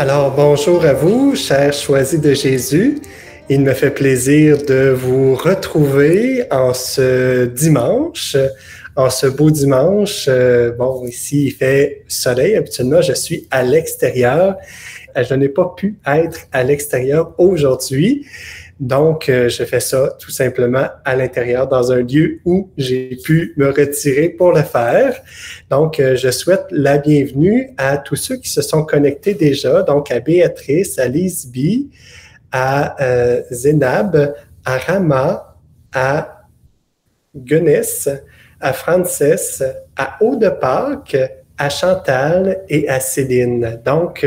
Alors, bonjour à vous, chers choisis de Jésus. Il me fait plaisir de vous retrouver en ce dimanche, en ce beau dimanche. Bon, ici, il fait soleil. Habituellement, je suis à l'extérieur. Je n'ai pas pu être à l'extérieur aujourd'hui. Donc, je fais ça tout simplement à l'intérieur dans un lieu où j'ai pu me retirer pour le faire. Donc, je souhaite la bienvenue à tous ceux qui se sont connectés déjà, donc à Béatrice, à Lisby, à Zénab, à Rama, à Gunness, à Frances, à Aude de Pâques, à Chantal et à Céline. Donc,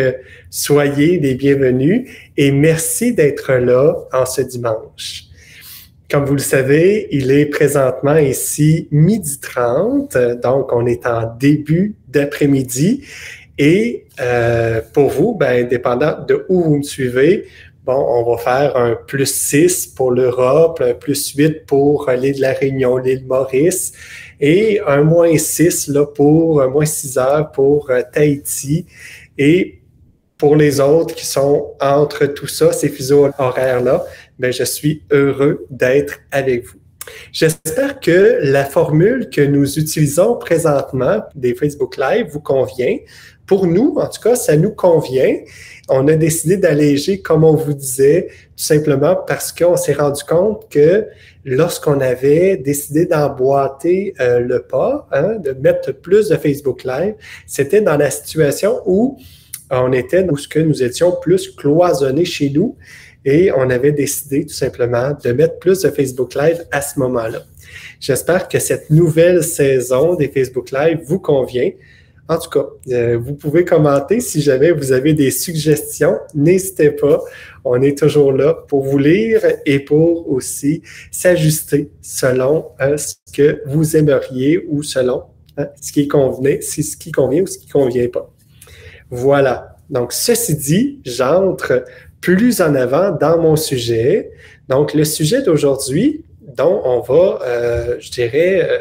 soyez les bienvenus et merci d'être là en ce dimanche. Comme vous le savez, il est présentement ici 12h30, donc on est en début d'après-midi. Et pour vous, bien, dépendant de où vous me suivez, bon, on va faire un +6 pour l'Europe, un +8 pour l'île de la Réunion, l'île Maurice, et un -6 là, pour -6 heures pour Tahiti. Et pour les autres qui sont entre tout ça, ces fuseaux horaires-là, bien, je suis heureux d'être avec vous. J'espère que la formule que nous utilisons présentement des Facebook Live vous convient. Pour nous, en tout cas, ça nous convient. On a décidé d'alléger, comme on vous disait, tout simplement parce qu'on s'est rendu compte que lorsqu'on avait décidé d'emboîter le pas, de mettre plus de Facebook Live, c'était dans la situation où on était, où nous étions plus cloisonnés chez nous et on avait décidé tout simplement de mettre plus de Facebook Live à ce moment-là. J'espère que cette nouvelle saison des Facebook Live vous convient. En tout cas, vous pouvez commenter si jamais vous avez des suggestions. N'hésitez pas. On est toujours là pour vous lire et pour aussi s'ajuster selon ce que vous aimeriez ou selon ce qui convient ou ce qui ne convient pas. Voilà. Donc, ceci dit, j'entre plus en avant dans mon sujet. Donc, le sujet d'aujourd'hui, dont on va,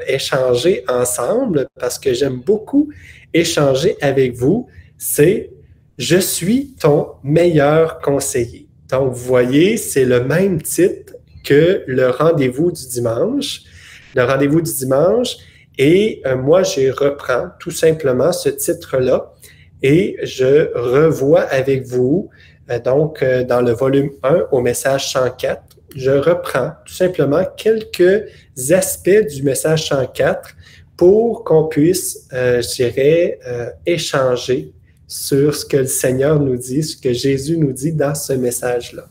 échanger ensemble, parce que j'aime beaucoup échanger avec vous, c'est « Je suis ton meilleur conseiller ». Donc, vous voyez, c'est le même titre que le rendez-vous du dimanche. Le rendez-vous du dimanche, et moi, je reprends tout simplement ce titre-là et je revois avec vous, donc dans le volume 1 au message 104, je reprends tout simplement quelques aspects du message 104 pour qu'on puisse, échanger sur ce que le Seigneur nous dit, ce que Jésus nous dit dans ce message-là.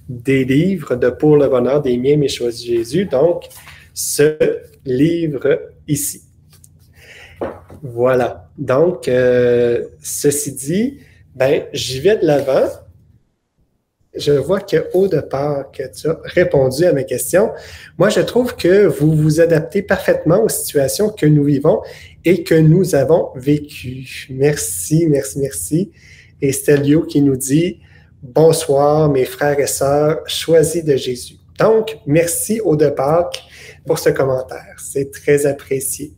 Des livres de Pour le bonheur des miens, mes choisis Jésus, donc ce livre ici. Voilà. Donc, ceci dit, ben, j'y vais de l'avant. Je vois que Aude de Pâques, tu as répondu à mes questions. Moi, je trouve que vous vous adaptez parfaitement aux situations que nous vivons et que nous avons vécues. Merci, merci, merci. Et Stelio qui nous dit « Bonsoir, mes frères et sœurs, choisis de Jésus ». Donc, merci Aude de Pâques pour ce commentaire. C'est très apprécié.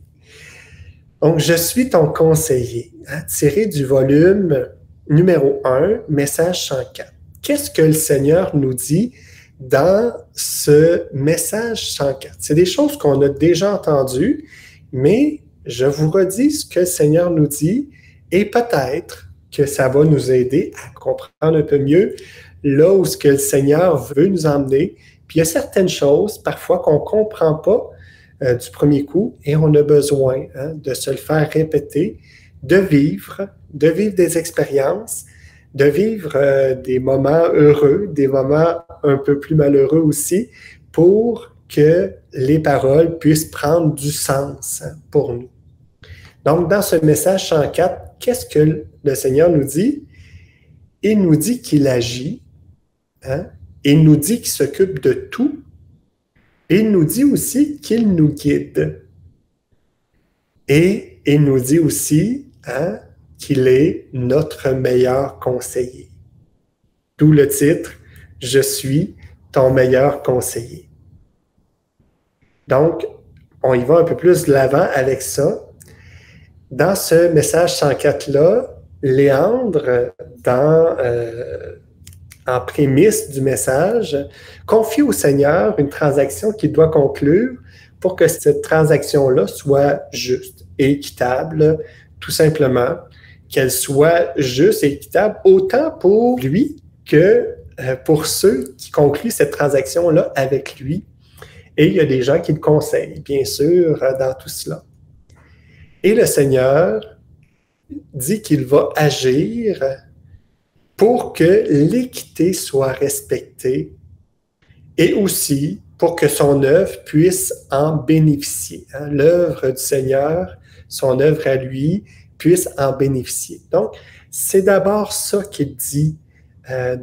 Donc, je suis ton conseiller, tiré du volume numéro 1, message 104. Qu'est-ce que le Seigneur nous dit dans ce message 104? C'est des choses qu'on a déjà entendues, mais je vous redis ce que le Seigneur nous dit et peut-être que ça va nous aider à comprendre un peu mieux là où ce que le Seigneur veut nous emmener. Puis il y a certaines choses, parfois, qu'on ne comprend pas du premier coup et on a besoin de se le faire répéter, de vivre des expériences, de vivre des moments heureux, des moments un peu plus malheureux aussi, pour que les paroles puissent prendre du sens pour nous. Donc, dans ce message 104, qu'est-ce que le Seigneur nous dit? Il nous dit qu'il agit, il nous dit qu'il s'occupe de tout, et il nous dit aussi qu'il nous guide. Et il nous dit aussi qu'il est notre meilleur conseiller. D'où le titre « Je suis ton meilleur conseiller ». Donc, on y va un peu plus de l'avant avec ça. Dans ce message 104-là, Léandre, en prémisse du message, confie au Seigneur une transaction qu'il doit conclure pour que cette transaction-là soit juste et équitable, tout simplement, qu'elle soit juste et équitable autant pour lui que pour ceux qui concluent cette transaction-là avec lui. Et il y a des gens qui le conseillent, bien sûr, dans tout cela. Et le Seigneur dit qu'il va agir pour que l'équité soit respectée et aussi pour que son œuvre puisse en bénéficier. Hein? L'œuvre du Seigneur, son œuvre à lui, puisse en bénéficier. Donc, c'est d'abord ça qu'il dit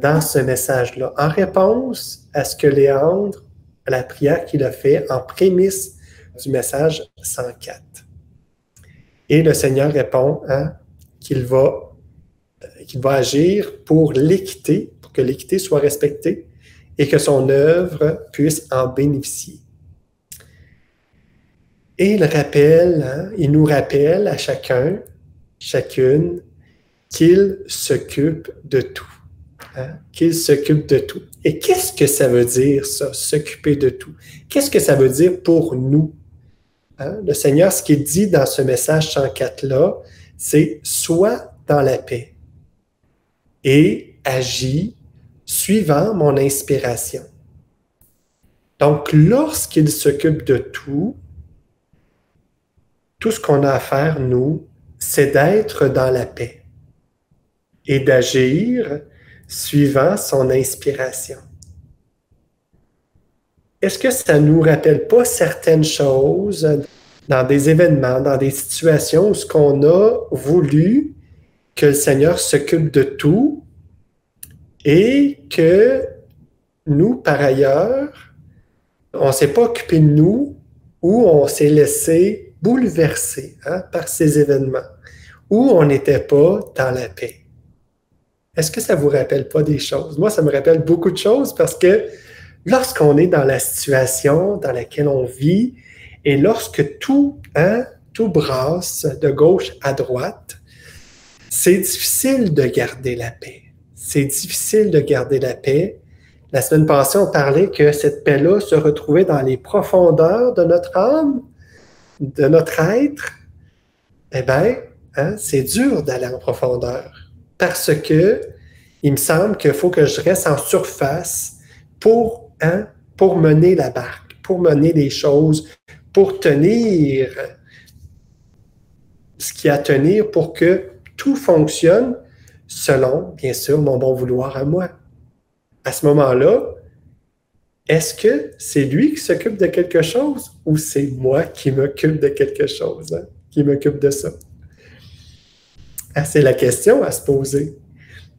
dans ce message-là, en réponse à ce que Léandre, à la prière qu'il a fait en prémisse du message 104. Et le Seigneur répond hein, qu'il va agir pour l'équité, pour que l'équité soit respectée et que son œuvre puisse en bénéficier. Et il nous rappelle à chacune, qu'il s'occupe de tout. Hein? Qu'il s'occupe de tout. Et qu'est-ce que ça veut dire, ça, s'occuper de tout? Qu'est-ce que ça veut dire pour nous? Hein? Le Seigneur, ce qu'il dit dans ce message 104-là, c'est « Sois dans la paix et agis suivant mon inspiration. » Donc, lorsqu'il s'occupe de tout ce qu'on a à faire, nous, c'est d'être dans la paix et d'agir suivant son inspiration. Est-ce que ça ne nous rappelle pas certaines choses dans des événements, dans des situations où ce qu'on a voulu que le Seigneur s'occupe de tout et que nous, par ailleurs, on ne s'est pas occupé de nous ou on s'est laissé bouleverser par ces événements, où on n'était pas dans la paix? Est-ce que ça ne vous rappelle pas des choses? Moi, ça me rappelle beaucoup de choses parce que lorsqu'on est dans la situation dans laquelle on vit et lorsque tout brasse de gauche à droite, c'est difficile de garder la paix. C'est difficile de garder la paix. La semaine passée, on parlait que cette paix-là se retrouvait dans les profondeurs de notre âme, de notre être. Eh bien, c'est dur d'aller en profondeur. Parce que il me semble qu'il faut que je reste en surface pour mener la barque, pour mener les choses, pour tenir ce qu'il y a à tenir pour que tout fonctionne selon, bien sûr, mon bon vouloir à moi. À ce moment-là, est-ce que c'est lui qui s'occupe de quelque chose ou c'est moi qui m'occupe de quelque chose, qui m'occupe de ça? C'est la question à se poser.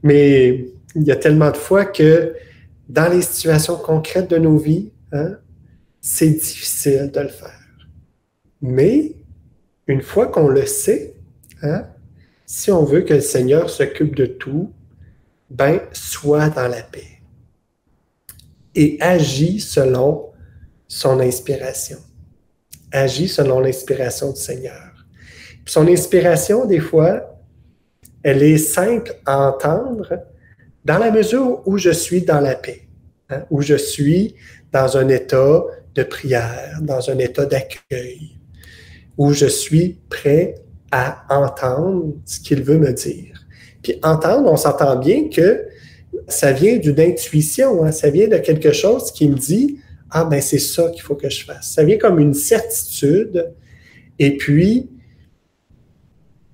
Mais il y a tellement de fois que dans les situations concrètes de nos vies, c'est difficile de le faire. Mais une fois qu'on le sait, si on veut que le Seigneur s'occupe de tout, sois dans la paix et agis selon son inspiration. Agis selon l'inspiration du Seigneur. Puis son inspiration, des fois, elle est simple à entendre dans la mesure où je suis dans la paix, où je suis dans un état de prière, dans un état d'accueil, où je suis prêt à entendre ce qu'il veut me dire. Puis entendre, on s'entend bien que ça vient d'une intuition, ça vient de quelque chose qui me dit « Ah, c'est ça qu'il faut que je fasse ». Ça vient comme une certitude. Et puis,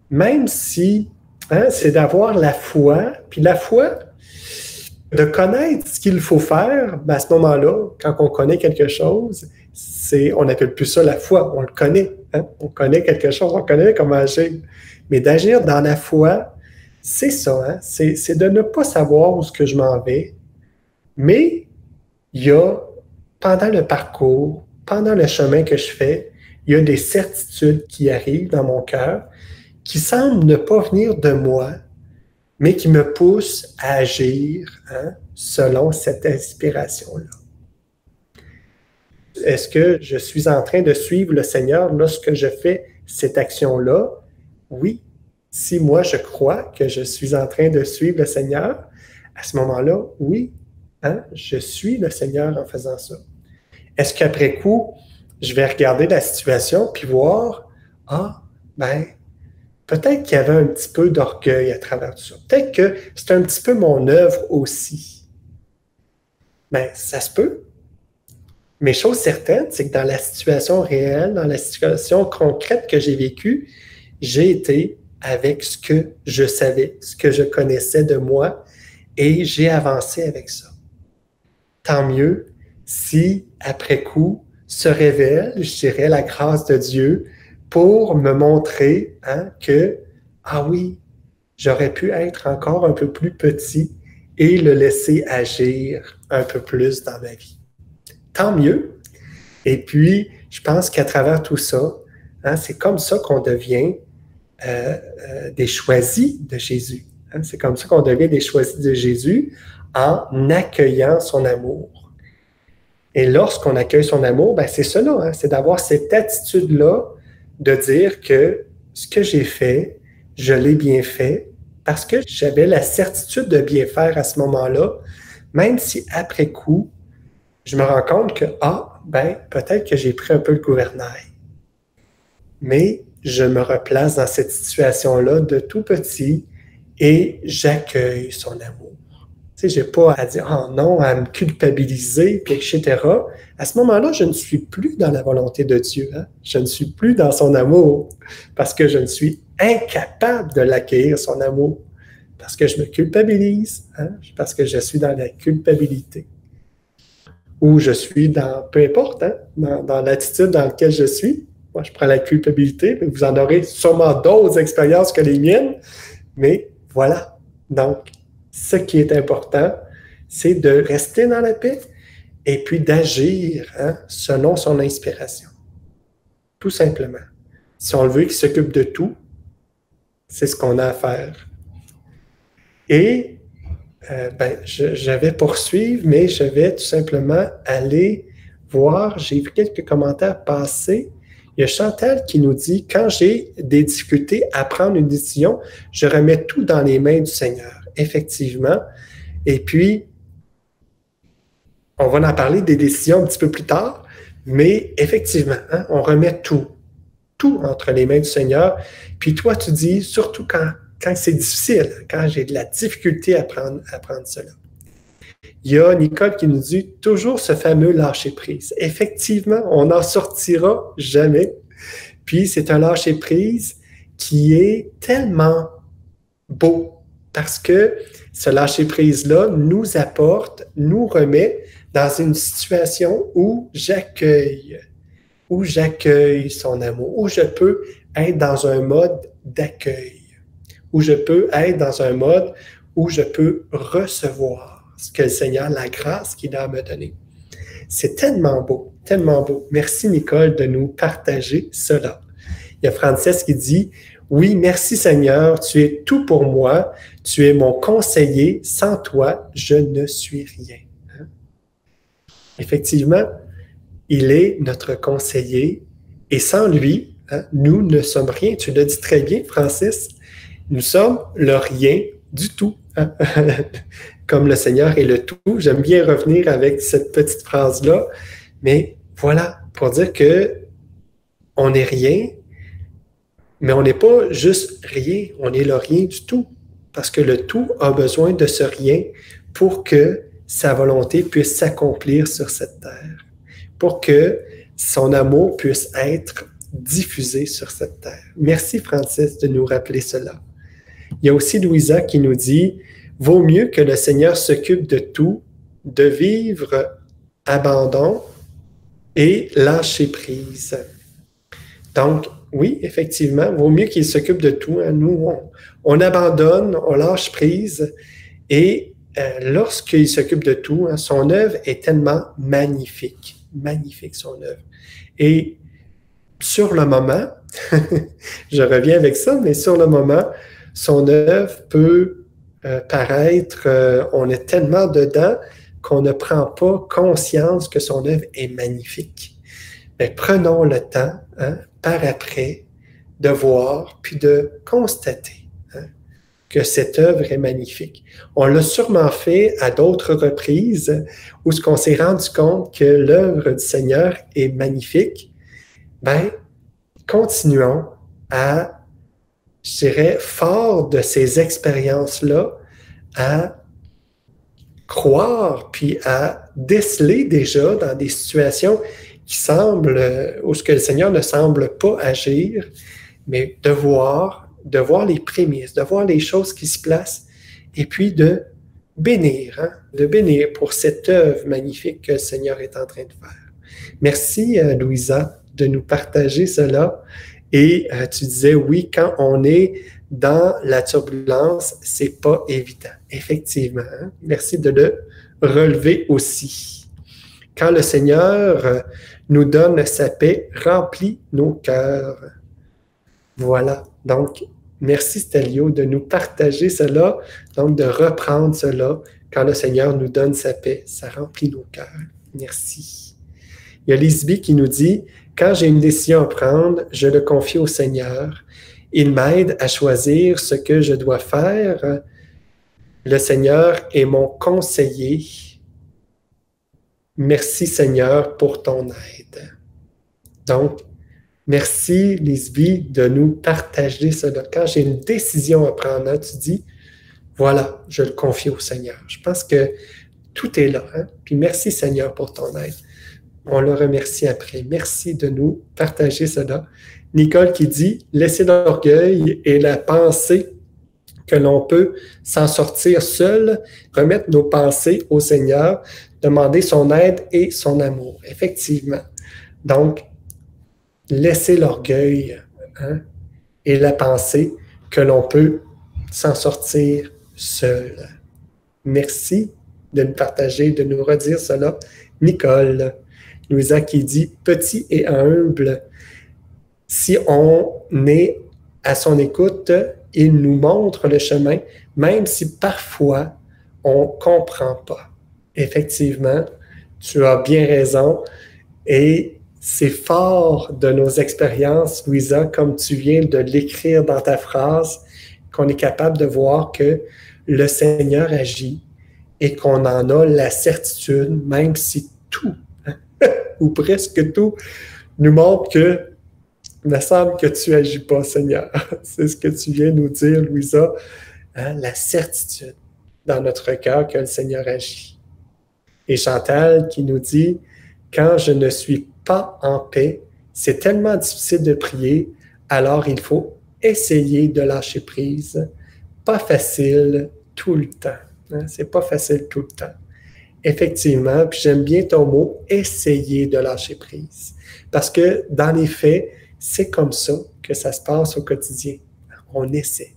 même si c'est d'avoir la foi, puis la foi, de connaître ce qu'il faut faire, à ce moment-là, quand on connaît quelque chose, on n'appelle plus ça la foi, on le connaît. On connaît quelque chose, on connaît comment agir. Mais d'agir dans la foi, c'est ça, c'est de ne pas savoir où ce que je m'en vais, mais il y a, pendant le parcours, pendant le chemin que je fais, il y a des certitudes qui arrivent dans mon cœur qui semblent ne pas venir de moi, mais qui me poussent à agir selon cette inspiration-là. Est-ce que je suis en train de suivre le Seigneur lorsque je fais cette action-là? Oui. Si moi, je crois que je suis en train de suivre le Seigneur, à ce moment-là, oui, hein, je suis le Seigneur en faisant ça. Est-ce qu'après coup, je vais regarder la situation puis voir, ah, ben, peut-être qu'il y avait un petit peu d'orgueil à travers tout ça. Peut-être que c'est un petit peu mon œuvre aussi. Ben, ça se peut. Mais chose certaine, c'est que dans la situation réelle, dans la situation concrète que j'ai vécue, j'ai été avec ce que je savais, ce que je connaissais de moi, et j'ai avancé avec ça. Tant mieux si, après coup, se révèle, je dirais, la grâce de Dieu pour me montrer hein, que, ah oui, j'aurais pu être encore un peu plus petit et le laisser agir un peu plus dans ma vie. Tant mieux. Et puis, je pense qu'à travers tout ça, hein, c'est comme ça qu'on devient des choisis de Jésus. Hein? C'est comme ça qu'on devient des choisis de Jésus en accueillant son amour. Et lorsqu'on accueille son amour, ben c'est cela, hein? C'est d'avoir cette attitude-là de dire que ce que j'ai fait, je l'ai bien fait parce que j'avais la certitude de bien faire à ce moment-là, même si après coup, je me rends compte que, ah, ben, peut-être que j'ai pris un peu le gouvernail. Mais je me replace dans cette situation-là de tout petit et j'accueille son amour. Tu sais, je n'ai pas à dire « oh non », à me culpabiliser, puis etc. À ce moment-là, je ne suis plus dans la volonté de Dieu. Hein? Je ne suis plus dans son amour parce que je ne suis incapable de l'accueillir, son amour. Parce que je me culpabilise, hein? Parce que je suis dans la culpabilité. Ou je suis dans, peu importe, hein? dans l'attitude dans laquelle je suis. Moi, je prends la culpabilité, mais vous en aurez sûrement d'autres expériences que les miennes. Mais voilà. Donc, ce qui est important, c'est de rester dans la paix et puis d'agir hein, selon son inspiration. Tout simplement. Si on le veut qu'il s'occupe de tout, c'est ce qu'on a à faire. Et je vais poursuivre, mais je vais tout simplement aller voir, j'ai vu quelques commentaires passer. Il y a Chantal qui nous dit « Quand j'ai des difficultés à prendre une décision, je remets tout dans les mains du Seigneur. » Effectivement. Et puis, on va en parler des décisions un petit peu plus tard, mais effectivement, hein, on remet tout entre les mains du Seigneur. Puis toi, tu dis, surtout quand c'est difficile, quand j'ai de la difficulté à prendre cela. Il y a Nicole qui nous dit toujours ce fameux lâcher-prise. Effectivement, on n'en sortira jamais. Puis c'est un lâcher-prise qui est tellement beau parce que ce lâcher-prise-là nous apporte, nous remet dans une situation où j'accueille son amour, où je peux être dans un mode d'accueil, où je peux être dans un mode où je peux recevoir ce que le Seigneur, la grâce qu'il a à me donner. C'est tellement beau, tellement beau. Merci Nicole de nous partager cela. Il y a Frances qui dit « Oui, merci Seigneur, tu es tout pour moi, tu es mon conseiller, sans toi, je ne suis rien. » Effectivement, il est notre conseiller et sans lui, hein, nous ne sommes rien. Tu l'as dit très bien, Francis. Nous sommes le rien du tout. Hein? Comme le Seigneur est le tout. J'aime bien revenir avec cette petite phrase-là. Mais voilà, pour dire que on n'est rien, mais on n'est pas juste rien, on est le rien du tout. Parce que le tout a besoin de ce rien pour que sa volonté puisse s'accomplir sur cette terre. Pour que son amour puisse être diffusé sur cette terre. Merci Francis de nous rappeler cela. Il y a aussi Louisa qui nous dit « Vaut mieux que le Seigneur s'occupe de tout, de vivre abandon et lâcher prise. » Donc, oui, effectivement, vaut mieux qu'il s'occupe de tout. Hein. Nous, on abandonne, on lâche prise et lorsqu'il s'occupe de tout, hein, son œuvre est tellement magnifique. Magnifique, son œuvre. Et sur le moment, je reviens avec ça, mais sur le moment, son œuvre peut paraître, on est tellement dedans qu'on ne prend pas conscience que son œuvre est magnifique. Mais prenons le temps, hein, par après, de voir puis de constater que cette œuvre est magnifique. On l'a sûrement fait à d'autres reprises où ce qu'on s'est rendu compte que l'œuvre du Seigneur est magnifique. Ben, continuons à, je dirais, fort de ces expériences-là, à croire puis à déceler déjà dans des situations qui semblent, où ce que le Seigneur ne semble pas agir, mais de voir les prémices, de voir les choses qui se placent et puis de bénir pour cette œuvre magnifique que le Seigneur est en train de faire. Merci, Louisa, de nous partager cela. Et tu disais, oui, quand on est dans la turbulence, c'est pas évident. Effectivement, hein? Merci de le relever aussi. Quand le Seigneur nous donne sa paix, remplit nos cœurs. Voilà. Donc, merci Stelio de nous partager cela, donc de reprendre cela. Quand le Seigneur nous donne sa paix, ça remplit nos cœurs. Merci. Il y a Lisby qui nous dit, quand j'ai une décision à prendre, je le confie au Seigneur. Il m'aide à choisir ce que je dois faire. Le Seigneur est mon conseiller. Merci Seigneur pour ton aide. Donc, merci Lisby de nous partager cela. Quand j'ai une décision à prendre, tu dis, voilà, je le confie au Seigneur. Je pense que tout est là. Hein? Puis merci Seigneur pour ton aide. On le remercie après. Merci de nous partager cela. Nicole qui dit, laissez l'orgueil et la pensée que l'on peut s'en sortir seul, remettre nos pensées au Seigneur, demander son aide et son amour. Effectivement. Donc, laissez l'orgueil et la pensée que l'on peut s'en sortir seul. Merci de nous partager, de nous redire cela. Nicole. Louisa qui dit « Petit et humble, si on est à son écoute, il nous montre le chemin, même si parfois on ne comprend pas. » Effectivement, tu as bien raison et c'est fort de nos expériences, Louisa, comme tu viens de l'écrire dans ta phrase, qu'on est capable de voir que le Seigneur agit et qu'on en a la certitude, même si tout ou presque tout, nous montre que il me semble que tu n'agis pas, Seigneur. C'est ce que tu viens nous dire, Louisa, hein, la certitude dans notre cœur que le Seigneur agit. Et Chantal qui nous dit, quand je ne suis pas en paix, c'est tellement difficile de prier, alors il faut essayer de lâcher prise. Pas facile tout le temps. Hein? C'est pas facile tout le temps. Effectivement, puis j'aime bien ton mot, essayer de lâcher prise. Parce que dans les faits, c'est comme ça que ça se passe au quotidien. On essaie.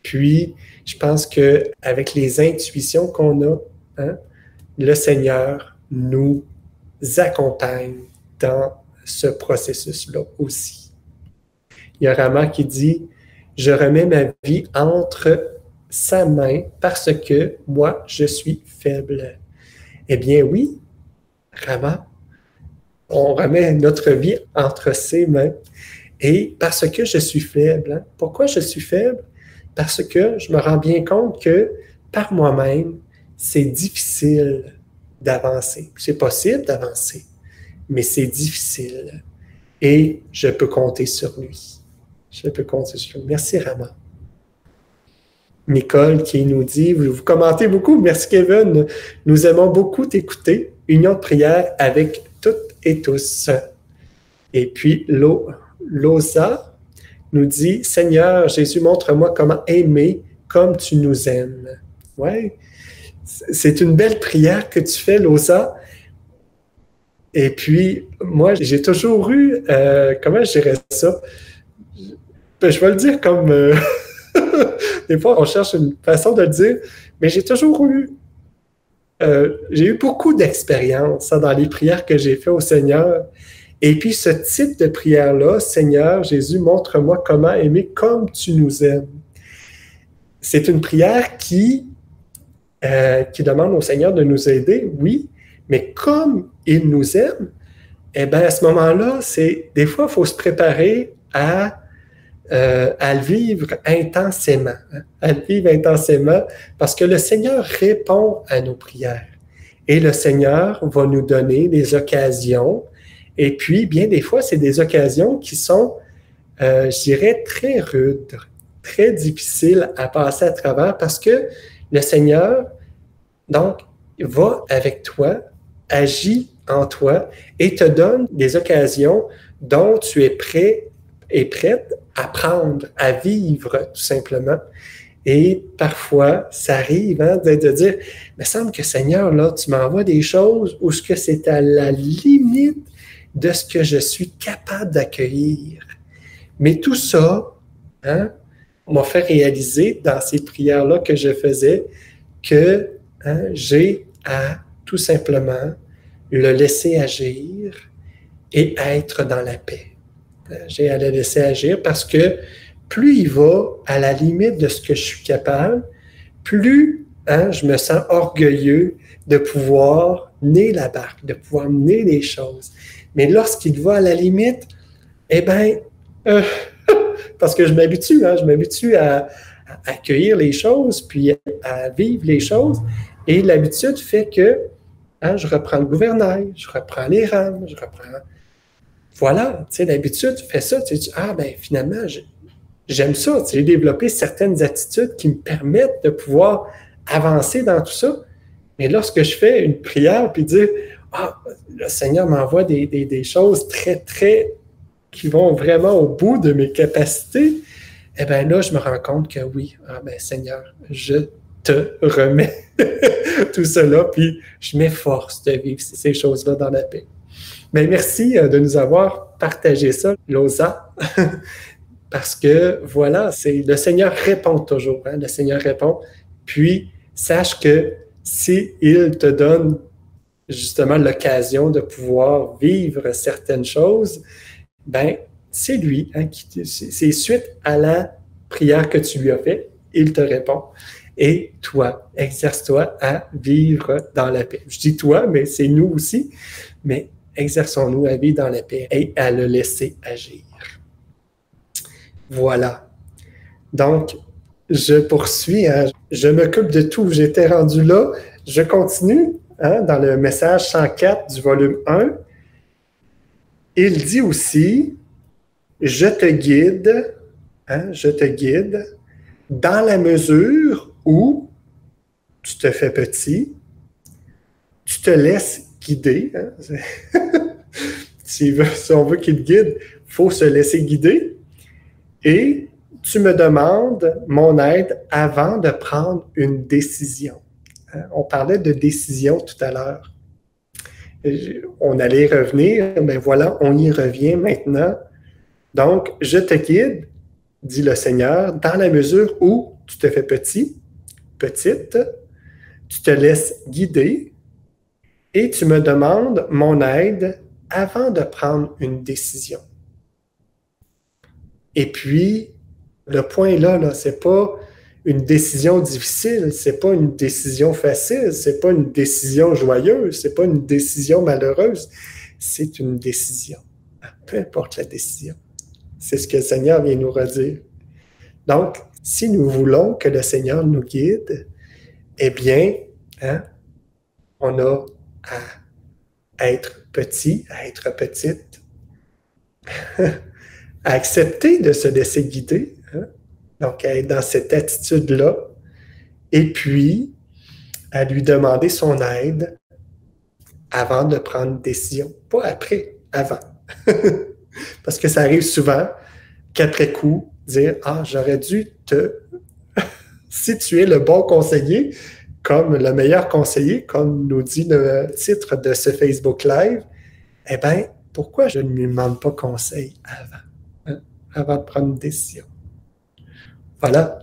Puis, je pense qu'avec les intuitions qu'on a, hein, le Seigneur nous accompagne dans ce processus-là aussi. Il y a Rama qui dit « Je remets ma vie entre sa main parce que moi, je suis faible. » Eh bien oui, Rama, on remet notre vie entre ses mains et parce que je suis faible. Hein? Pourquoi je suis faible? Parce que je me rends bien compte que par moi-même, c'est difficile d'avancer. C'est possible d'avancer, mais c'est difficile. Et je peux compter sur lui. Je peux compter sur lui. Merci, Rama. Nicole qui nous dit, vous commentez beaucoup, merci Kevin, nous aimons beaucoup t'écouter, union de prière avec toutes et tous. Et puis Loza nous dit, Seigneur Jésus, montre-moi comment aimer comme tu nous aimes. Ouais, c'est une belle prière que tu fais, Loza. Et puis, moi, j'ai toujours eu, comment je dirais ça? Je vais le dire comme... Des fois, on cherche une façon de le dire, mais j'ai toujours eu, j'ai eu beaucoup d'expérience dans les prières que j'ai faites au Seigneur. Et puis, ce type de prière-là, Seigneur Jésus, montre-moi comment aimer comme tu nous aimes. C'est une prière qui demande au Seigneur de nous aider, oui, mais comme il nous aime, eh bien, à ce moment-là, des fois, il faut se préparer à à le vivre intensément. Hein, à le vivre intensément parce que le Seigneur répond à nos prières. Et le Seigneur va nous donner des occasions. Et puis, bien des fois, c'est des occasions qui sont, je dirais, très rudes, très difficiles à passer à travers parce que le Seigneur, donc, va avec toi, agit en toi et te donne des occasions dont tu es prêt et prête à prendre, à vivre tout simplement. Et parfois, ça arrive hein, de dire, il me semble que Seigneur, là, tu m'envoies des choses où ce que c'est à la limite de ce que je suis capable d'accueillir. Mais tout ça, hein, m'a fait réaliser dans ces prières-là que je faisais que hein, j'ai à tout simplement le laisser agir et être dans la paix. J'ai à le laisser agir parce que plus il va à la limite de ce que je suis capable, plus hein, je me sens orgueilleux de pouvoir mener la barque, de pouvoir mener les choses. Mais lorsqu'il va à la limite, eh bien, parce que je m'habitue à accueillir les choses, puis à vivre les choses, et l'habitude fait que hein, je reprends le gouvernail, je reprends les rames, je reprends... Voilà, tu sais, d'habitude, tu fais ça, tu dis, ah, ben finalement, j'aime ça, tu sais, j'ai développé certaines attitudes qui me permettent de pouvoir avancer dans tout ça. Mais lorsque je fais une prière, puis dire, ah, le Seigneur m'envoie des choses très, très, qui vont vraiment au bout de mes capacités, eh bien là, je me rends compte que oui, ah ben Seigneur, je te remets tout cela, puis je m'efforce de vivre ces choses-là dans la paix. Mais merci de nous avoir partagé ça, Losa, parce que voilà, c'est le Seigneur répond toujours, hein? Le Seigneur répond, puis sache que s'il te donne justement l'occasion de pouvoir vivre certaines choses, ben c'est lui, hein, c'est suite à la prière que tu lui as faite, il te répond. Et toi, exerce-toi à vivre dans la paix. Je dis toi, mais c'est nous aussi, mais exerçons-nous à vivre dans la paix et à le laisser agir. Voilà. Donc, je poursuis. Hein. Je m'occupe de tout. J'étais rendu là. Je continue hein, dans le message 104 du volume 1. Il dit aussi, je te guide, hein, je te guide dans la mesure où tu te fais petit, tu te laisses guider. Hein. Si on veut qu'il guide, il faut se laisser guider. Et tu me demandes mon aide avant de prendre une décision. On parlait de décision tout à l'heure. On allait y revenir, mais voilà, on y revient maintenant. Donc, je te guide, dit le Seigneur, dans la mesure où tu te fais petit, petite, tu te laisses guider et tu me demandes mon aide avant de prendre une décision. Et puis, le point là, c'est pas une décision difficile, c'est pas une décision facile, c'est pas une décision joyeuse, c'est pas une décision malheureuse, c'est une décision. Peu importe la décision. C'est ce que le Seigneur vient nous redire. Donc, si nous voulons que le Seigneur nous guide, eh bien, hein, on a à être petit, à être petite, à accepter de se laisser guider, hein? Donc à être dans cette attitude-là, et puis à lui demander son aide avant de prendre une décision. Pas après, avant. Parce que ça arrive souvent qu'après coup, dire « Ah, j'aurais dû te... si tu es le bon conseiller, comme le meilleur conseiller, comme nous dit le titre de ce Facebook Live, eh bien, pourquoi je ne lui demande pas conseil avant, hein, avant de prendre une décision? » Voilà,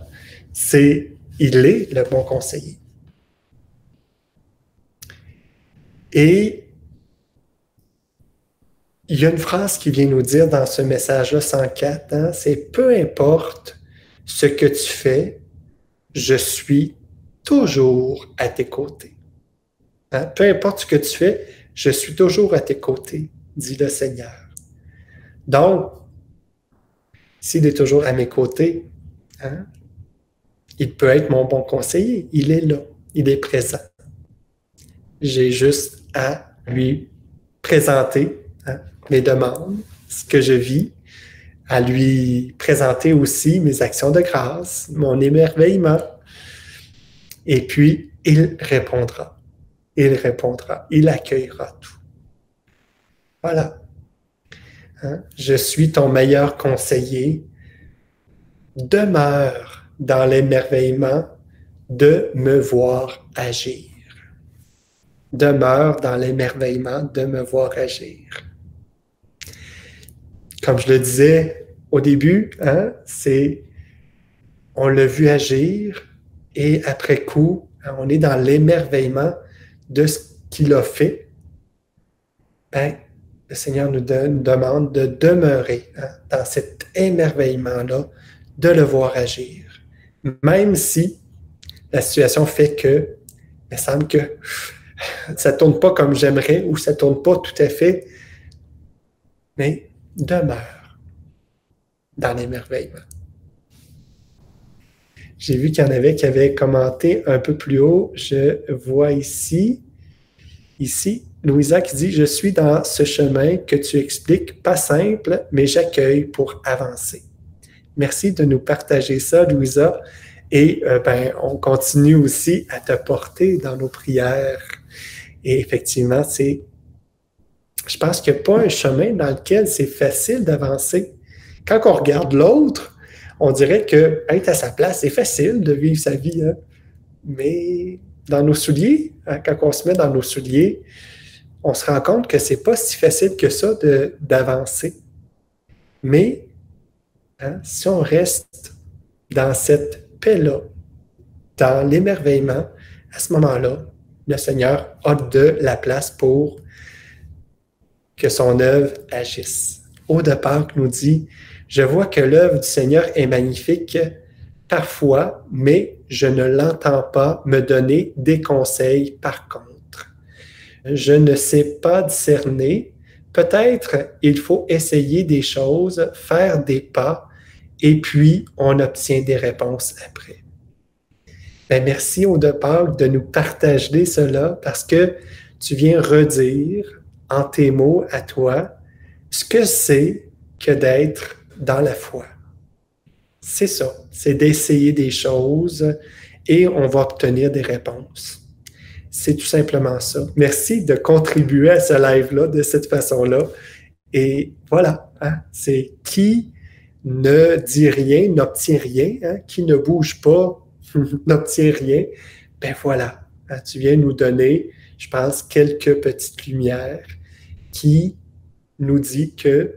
il est le bon conseiller. Et il y a une phrase qui vient nous dire dans ce message-là 104, hein, c'est « Peu importe ce que tu fais, je suis toujours à tes côtés. Hein? Peu importe ce que tu fais, je suis toujours à tes côtés, dit le Seigneur. Donc, S'il est toujours à mes côtés, hein, il peut être mon bon conseiller. Il est là, il est présent. J'ai juste à lui présenter mes demandes, ce que je vis, à lui présenter aussi mes actions de grâce, mon émerveillement. Et puis, il répondra. Il répondra. Il accueillera tout. Voilà. Hein? Je suis ton meilleur conseiller. Demeure dans l'émerveillement de me voir agir. Demeure dans l'émerveillement de me voir agir. Comme je le disais au début, hein, on l'a vu agir et après coup, on est dans l'émerveillement de ce qu'il a fait. Ben, le Seigneur nous demande de demeurer dans cet émerveillement-là, de le voir agir. Même si la situation fait que, il me semble que ça ne tourne pas comme j'aimerais ou ça ne tourne pas tout à fait, mais demeure dans l'émerveillement. J'ai vu qu'il y en avait qui avaient commenté un peu plus haut. Je vois ici, Louisa qui dit « Je suis dans ce chemin que tu expliques, pas simple, mais j'accueille pour avancer. » Merci de nous partager ça, Louisa. Et on continue aussi à te porter dans nos prières. Et effectivement, je pense qu'il n'y a pas un chemin dans lequel c'est facile d'avancer. Quand on regarde l'autre, on dirait que être à sa place, c'est facile de vivre sa vie. Hein? Mais dans nos souliers, quand on se met dans nos souliers, on se rend compte que c'est pas si facile que ça d'avancer. Mais si on reste dans cette paix-là, dans l'émerveillement, à ce moment-là, le Seigneur a de la place pour que son œuvre agisse. Au départ, il nous dit « Je vois que l'œuvre du Seigneur est magnifique parfois, mais je ne l'entends pas me donner des conseils par contre. Je ne sais pas discerner. Peut-être il faut essayer des choses, faire des pas, et puis on obtient des réponses après. » Ben, merci au départ de nous partager cela parce que tu viens redire en tes mots à toi ce que c'est que d'être dans la foi. C'est ça, c'est d'essayer des choses et on va obtenir des réponses. C'est tout simplement ça. Merci de contribuer à ce live-là de cette façon-là. Et voilà, c'est qui ne dit rien, n'obtient rien, qui ne bouge pas, n'obtient rien. Ben voilà, tu viens nous donner, je pense, quelques petites lumières qui nous dit que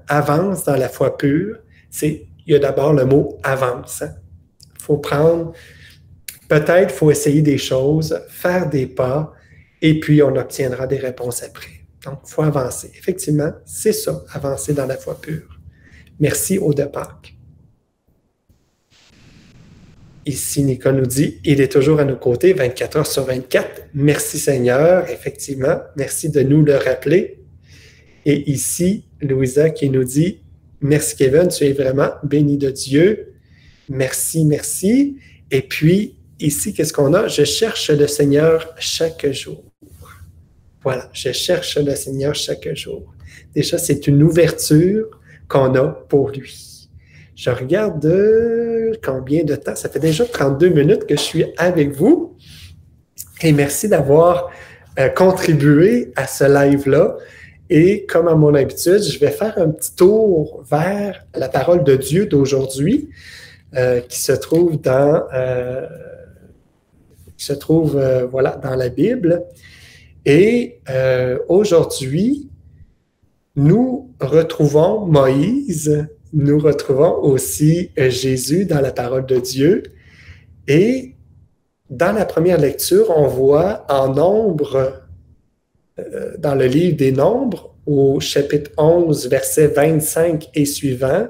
avance dans la foi pure, il y a d'abord le mot avance. Il faut prendre, peut-être il faut essayer des choses, faire des pas, et puis on obtiendra des réponses après. Donc, il faut avancer. Effectivement, c'est ça, avancer dans la foi pure. Merci au départ. Ici, Nicolas nous dit, il est toujours à nos côtés 24 heures sur 24. Merci Seigneur, effectivement. Merci de nous le rappeler. Et ici, Louisa qui nous dit, merci Kevin, tu es vraiment béni de Dieu. Merci, merci. Et puis, ici, qu'est-ce qu'on a? Je cherche le Seigneur chaque jour. Voilà, je cherche le Seigneur chaque jour. Déjà, c'est une ouverture qu'on a pour lui. Je regarde combien de temps. Ça fait déjà 32 minutes que je suis avec vous. Et merci d'avoir contribué à ce live-là. Et comme à mon habitude, je vais faire un petit tour vers la parole de Dieu d'aujourd'hui qui se trouve dans dans la Bible. Et aujourd'hui, nous retrouvons Moïse, nous retrouvons aussi Jésus dans la parole de Dieu. Et dans la première lecture, on voit en Nombre, dans le livre des Nombres, au chapitre 11, versets 25 et suivants,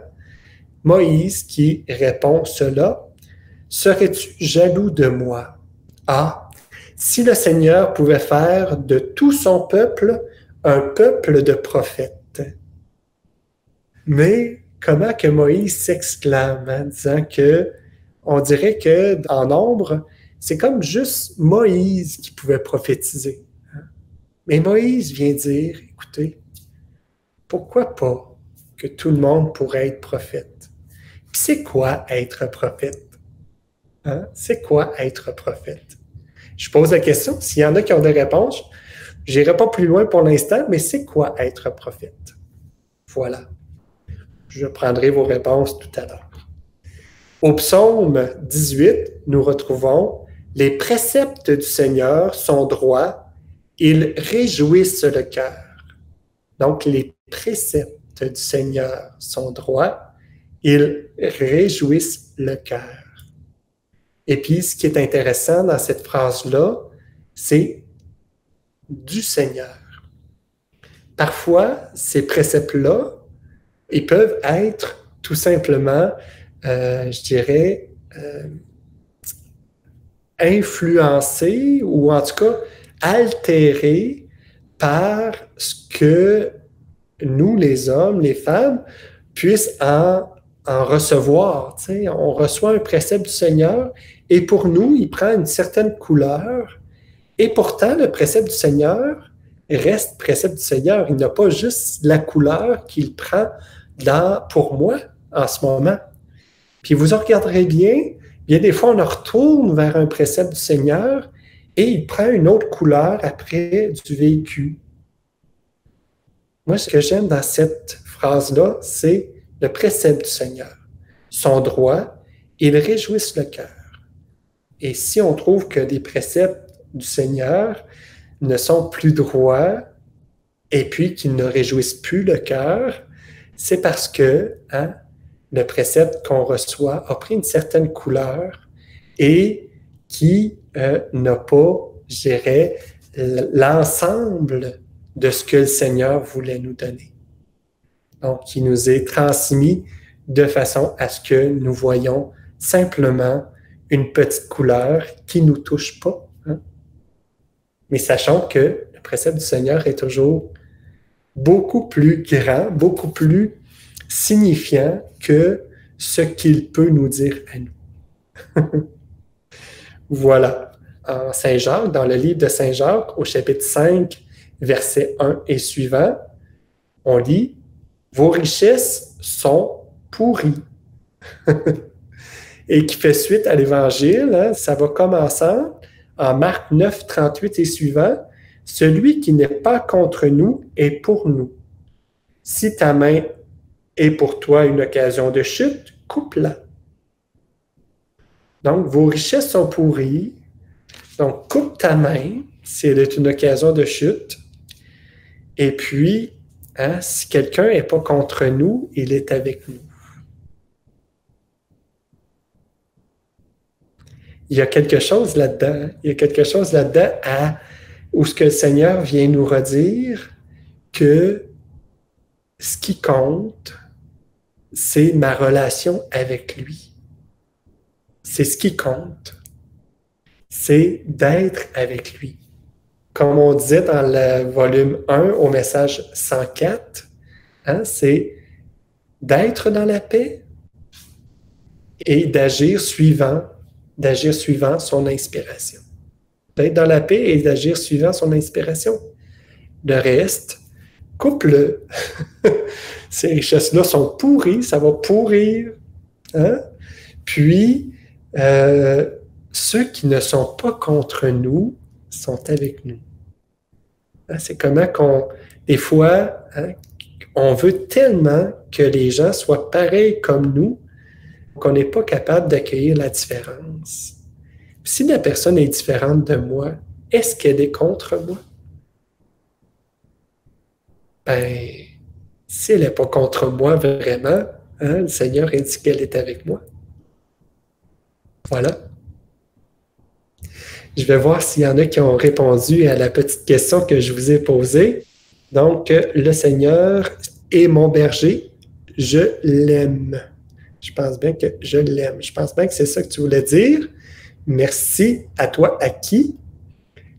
Moïse qui répond cela, « Serais-tu jaloux de moi? Ah, si le Seigneur pouvait faire de tout son peuple un peuple de prophètes. » Mais comment que Moïse s'exclame en disant que on dirait que en nombre, c'est comme juste Moïse qui pouvait prophétiser. Mais Moïse vient dire, écoutez, pourquoi pas que tout le monde pourrait être prophète? Puis c'est quoi être prophète? Hein? C'est quoi être prophète? Je pose la question, s'il y en a qui ont des réponses, je n'irai pas plus loin pour l'instant, mais c'est quoi être prophète? Voilà. Je prendrai vos réponses tout à l'heure. Au psaume 18, nous retrouvons « Les préceptes du Seigneur sont droits, ils réjouissent le cœur. » Donc, les préceptes du Seigneur sont droits, ils réjouissent le cœur. Et puis, ce qui est intéressant dans cette phrase-là, c'est « du Seigneur ». Parfois, ces préceptes-là, ils peuvent être tout simplement, je dirais, influencés ou en tout cas altérés par ce que nous, les hommes, les femmes, puissent en recevoir. T'sais. On reçoit un précepte du Seigneur et pour nous, il prend une certaine couleur et pourtant, le précepte du Seigneur reste précepte du Seigneur. Il n'a pas juste la couleur qu'il prend pour moi en ce moment. Puis vous regarderez bien, des fois, on retourne vers un précepte du Seigneur et il prend une autre couleur après du vécu. Moi, ce que j'aime dans cette phrase-là, c'est le précepte du Seigneur. Son droit, ils réjouissent le cœur. Et si on trouve que des préceptes du Seigneur ne sont plus droits et puis qu'ils ne réjouissent plus le cœur, c'est parce que le précepte qu'on reçoit a pris une certaine couleur et qui n'a pas, je dirais, l'ensemble de ce que le Seigneur voulait nous donner. Donc, qui nous est transmis de façon à ce que nous voyons simplement une petite couleur qui ne nous touche pas. Hein? Mais sachant que le précepte du Seigneur est toujours beaucoup plus grand, beaucoup plus signifiant que ce qu'il peut nous dire à nous. Voilà. En Saint Jacques, dans le livre de Saint Jacques, au chapitre 5, versets 1 et suivant, on lit « Vos richesses sont pourries ». Et qui fait suite à l'Évangile, ça va commençant en Marc 9, 38 et suivant, « Celui qui n'est pas contre nous est pour nous. Si ta main est pour toi une occasion de chute, coupe-la. » Donc, vos richesses sont pourries. Donc, coupe ta main si elle est une occasion de chute. Et puis, si quelqu'un n'est pas contre nous, il est avec nous. Il y a quelque chose là-dedans. Il y a quelque chose là-dedans où ce que le Seigneur vient nous redire que ce qui compte, c'est ma relation avec lui. C'est ce qui compte. C'est d'être avec lui. Comme on disait dans le volume 1 au message 104, c'est d'être dans la paix et d'agir suivant son inspiration. D'être dans la paix et d'agir suivant son inspiration. Le reste, coupe-le. Ces richesses-là sont pourries, ça va pourrir. Puis, ceux qui ne sont pas contre nous sont avec nous. C'est comment des fois, on veut tellement que les gens soient pareils comme nous qu'on n'est pas capable d'accueillir la différence. Si la personne est différente de moi, est-ce qu'elle est contre moi? Ben, si elle n'est pas contre moi vraiment, le Seigneur indique qu'elle est avec moi. Voilà. Je vais voir s'il y en a qui ont répondu à la petite question que je vous ai posée. Donc, le Seigneur est mon berger, je l'aime. Je pense bien que je l'aime. Je pense bien que c'est ça que tu voulais dire. Merci à toi, Aki.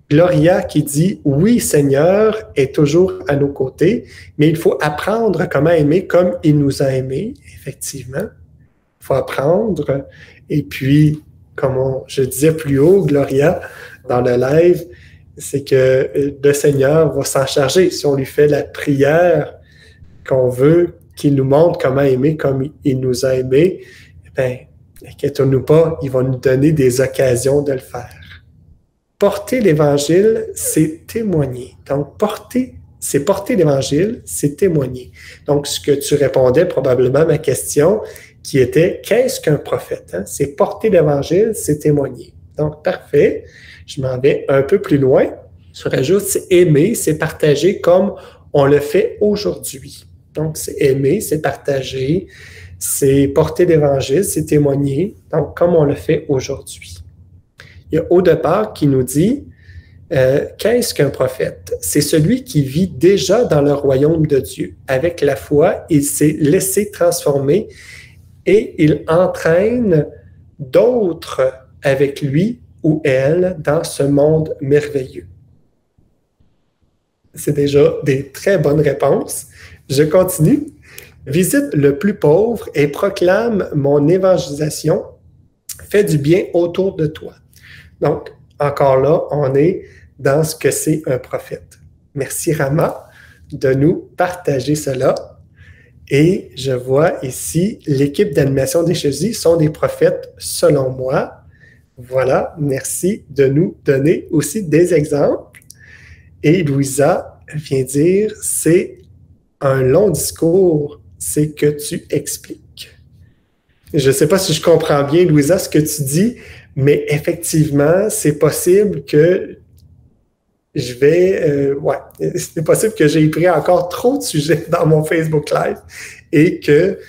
Gloria qui dit « Oui, Seigneur est toujours à nos côtés, mais il faut apprendre comment aimer comme il nous a aimés. » Effectivement, il faut apprendre. Et puis, comme je disais plus haut, Gloria, dans le live, c'est que le Seigneur va s'en charger. Si on lui fait la prière qu'on veut qu'il nous montre comment aimer comme il nous a aimés, bien, inquiétons-nous pas, il va nous donner des occasions de le faire. Porter l'Évangile, c'est témoigner. Donc, porter l'Évangile, c'est témoigner. Donc, ce que tu répondais probablement à ma question, qui était « Qu'est-ce qu'un prophète? » C'est porter l'Évangile, c'est témoigner. Donc, parfait. Je m'en vais un peu plus loin. Je rajoute, c'est aimer, c'est partager comme on le fait aujourd'hui. Donc, c'est aimer, c'est partager, c'est porter l'Évangile, c'est témoigner, donc comme on le fait aujourd'hui. Il y a Au-Départ qui nous dit qu'est-ce qu'un prophète? C'est celui qui vit déjà dans le royaume de Dieu. Avec la foi, il s'est laissé transformer et il entraîne d'autres avec lui ou elle dans ce monde merveilleux. C'est déjà des très bonnes réponses. Je continue. Visite le plus pauvre et proclame mon évangélisation. Fais du bien autour de toi. Donc, encore là, on est dans ce que c'est un prophète. Merci Rama de nous partager cela. Et je vois ici, l'équipe d'animation des Chezis sont des prophètes selon moi. Voilà, merci de nous donner aussi des exemples. Et Louisa vient dire, c'est un long discours, c'est que tu expliques. Je ne sais pas si je comprends bien, Louisa, ce que tu dis, mais effectivement, c'est possible que c'est possible que j'ai pris encore trop de sujets dans mon Facebook Live et que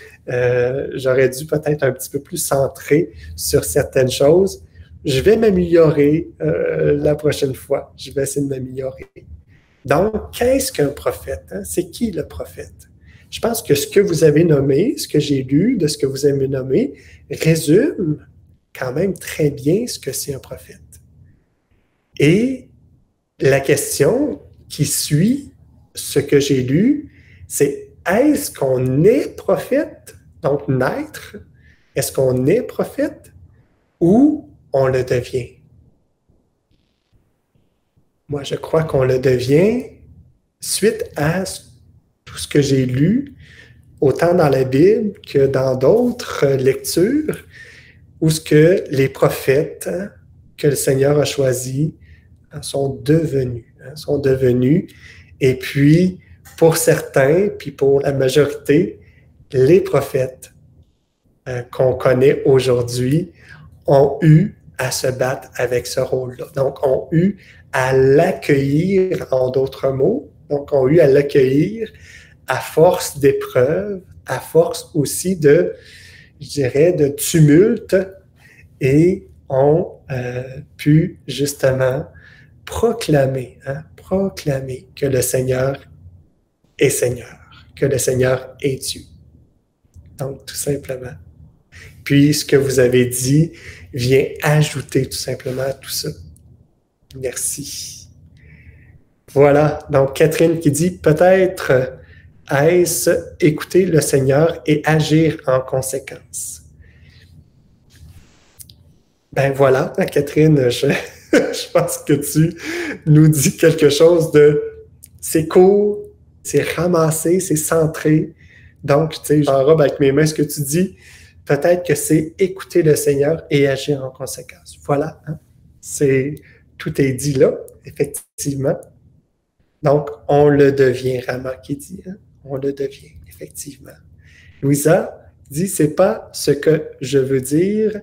j'aurais dû peut-être un petit peu plus centrer sur certaines choses. Je vais m'améliorer la prochaine fois. Je vais essayer de m'améliorer. Donc, qu'est-ce qu'un prophète? C'est qui le prophète? Je pense que ce que vous avez nommé, ce que j'ai lu de ce que vous avez nommé, résume quand même très bien ce que c'est un prophète. Et la question qui suit ce que j'ai lu, c'est est-ce qu'on est prophète? Donc, naître, est-ce qu'on est prophète ou on le devient? Moi, je crois qu'on le devient suite à tout ce que j'ai lu, autant dans la Bible que dans d'autres lectures, où ce que les prophètes que le Seigneur a choisis sont devenus. Et puis, pour certains, puis pour la majorité, les prophètes qu'on connaît aujourd'hui ont eu à se battre avec ce rôle-là. Donc, ont eu à l'accueillir, en d'autres mots, donc ont eu à l'accueillir à force d'épreuves, à force aussi de, je dirais, de tumulte, et ont pu justement proclamer que le Seigneur est Seigneur, que le Seigneur est Dieu. Donc, tout simplement. Puis, ce que vous avez dit vient ajouter tout simplement à tout ça. Merci. Voilà, donc Catherine qui dit « Peut-être est-ce écouter le Seigneur et agir en conséquence. » Ben voilà, Catherine, je pense que tu nous dis quelque chose de... C'est court, c'est ramassé, c'est centré. Donc, tu sais, j'enrobe avec mes mains ce que tu dis. Peut-être que c'est écouter le Seigneur et agir en conséquence. Voilà, hein? Tout est dit là, effectivement. Donc, on le devient, Rama qui dit, hein? On le devient, effectivement. Louisa dit, c'est pas ce que je veux dire.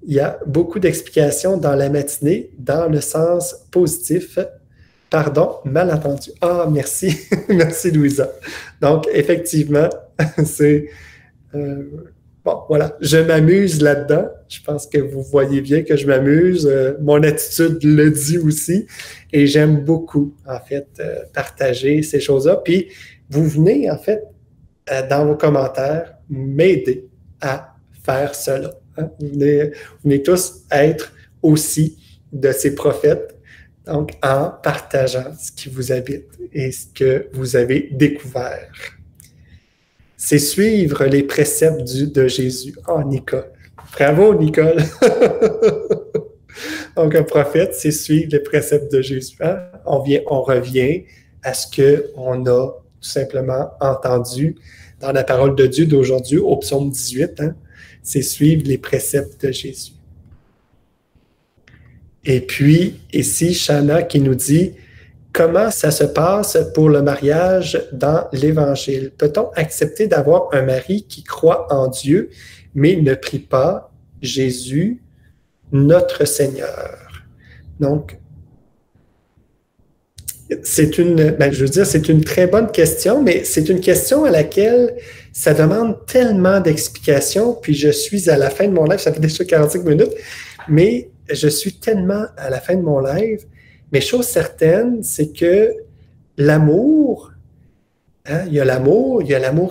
Il y a beaucoup d'explications dans la matinée, dans le sens positif. Pardon, mal entendu. Ah, merci. Merci, Louisa. Donc, effectivement, c'est... bon, voilà, je m'amuse là-dedans. Je pense que vous voyez bien que je m'amuse. Mon attitude le dit aussi. Et j'aime beaucoup, en fait, partager ces choses-là. Puis, vous venez, en fait, dans vos commentaires, m'aider à faire cela. Hein? Vous venez tous être aussi de ces prophètes Donc, en partageant ce qui vous habite et ce que vous avez découvert. C'est suivre les préceptes de Jésus. Oh, Nicole. Bravo, Nicole. Donc, un prophète, c'est suivre les préceptes de Jésus. Hein? On revient à ce qu'on a tout simplement entendu dans la parole de Dieu d'aujourd'hui, au psaume 18. Hein? C'est suivre les préceptes de Jésus. Et puis, ici, Shana qui nous dit comment ça se passe pour le mariage dans l'Évangile. Peut-on accepter d'avoir un mari qui croit en Dieu, mais ne prie pas Jésus, notre Seigneur? Donc, c'est une très bonne question, mais c'est une question à laquelle ça demande tellement d'explications, puis je suis à la fin de mon live, ça fait déjà 45 minutes, mais je suis tellement à la fin de mon live, mais chose certaine, c'est que l'amour, hein, il y a l'amour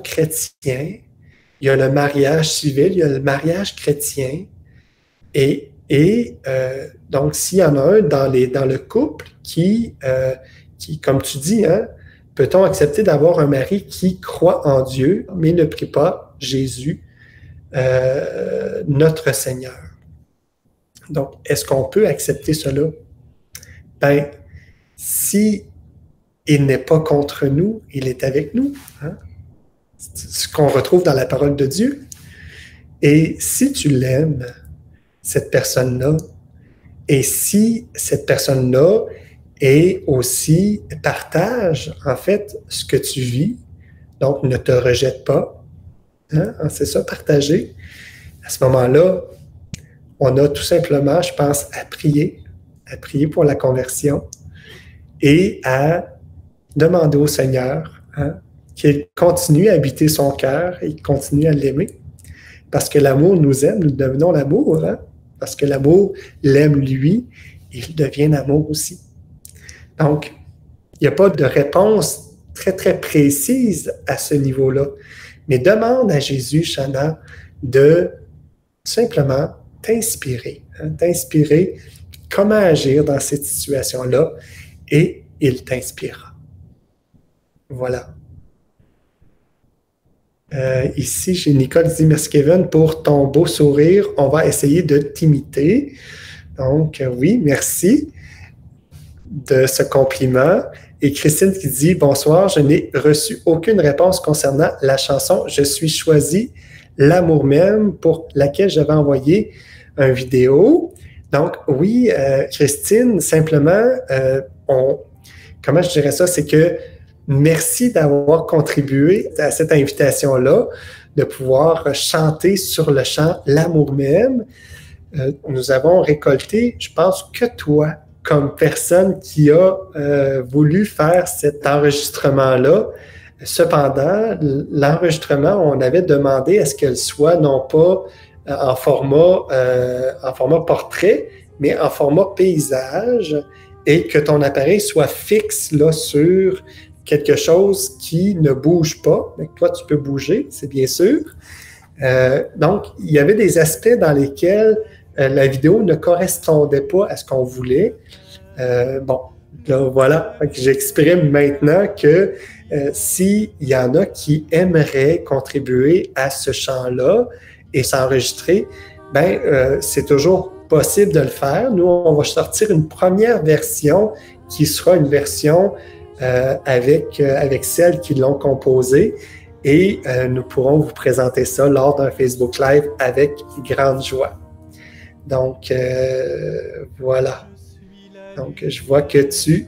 chrétien, il y a le mariage civil, il y a le mariage chrétien, et donc s'il y en a un dans le couple qui comme tu dis, hein, peut-on accepter d'avoir un mari qui croit en Dieu, mais ne prie pas Jésus, notre Seigneur? Donc, est-ce qu'on peut accepter cela? Ben, si il n'est pas contre nous, il est avec nous. Hein? C'est ce qu'on retrouve dans la parole de Dieu. Et si tu l'aimes, cette personne-là, et si cette personne-là et aussi partage, en fait, ce que tu vis. Donc, ne te rejette pas. Hein? C'est ça, partager. À ce moment-là, on a tout simplement, je pense, à prier pour la conversion et à demander au Seigneur hein, qu'il continue à habiter son cœur et qu'il continue à l'aimer. Parce que l'amour nous aime, nous devenons l'amour. Hein? Parce que l'amour l'aime lui, il devient l'amour aussi. Donc, il n'y a pas de réponse très, très précise à ce niveau-là. Mais demande à Jésus, Shana, de simplement t'inspirer. Hein, t'inspirer comment agir dans cette situation-là et il t'inspirera. Voilà. Ici, chez Nicole, dit « Merci Kevin pour ton beau sourire. On va essayer de t'imiter. » Donc, oui, merci de ce compliment. Et Christine qui dit « Bonsoir, je n'ai reçu aucune réponse concernant la chanson « Je suis choisi, l'amour même » pour laquelle j'avais envoyé une vidéo. » Donc, oui, Christine, simplement, comment je dirais ça, c'est que merci d'avoir contribué à cette invitation-là, de pouvoir chanter sur le chant « L'amour même ». Nous avons récolté, je pense, que toi, comme personne qui a voulu faire cet enregistrement-là. Cependant, l'enregistrement, on avait demandé à ce qu'elle soit non pas en format portrait, mais en format paysage, et que ton appareil soit fixe là, sur quelque chose qui ne bouge pas, mais que toi, tu peux bouger, c'est bien sûr. Donc, il y avait des aspects dans lesquels la vidéo ne correspondait pas à ce qu'on voulait. Bon, là, voilà, j'exprime maintenant que s'il y en a qui aimeraient contribuer à ce chant-là et s'enregistrer, c'est toujours possible de le faire. Nous, on va sortir une première version qui sera une version avec celles qui l'ont composée et nous pourrons vous présenter ça lors d'un Facebook Live avec grande joie. Donc, voilà. Donc, je vois que tu...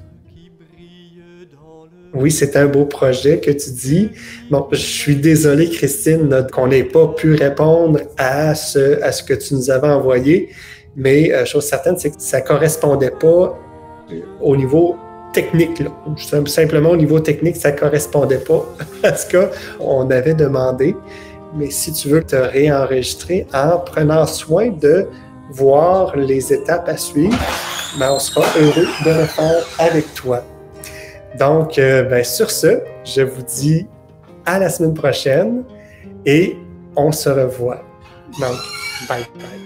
Oui, c'est un beau projet que tu dis. Bon, je suis désolé, Christine, qu'on n'ait pas pu répondre à ce que tu nous avais envoyé, mais chose certaine, c'est que ça ne correspondait pas au niveau technique. Là. Simplement, au niveau technique, ça ne correspondait pas à ce qu'on avait demandé. Mais si tu veux te réenregistrer en prenant soin de voir les étapes à suivre, on sera heureux de le faire avec toi. Donc, sur ce, je vous dis à la semaine prochaine et on se revoit. Donc, bye bye.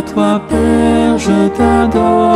toi, Père, je t'adore.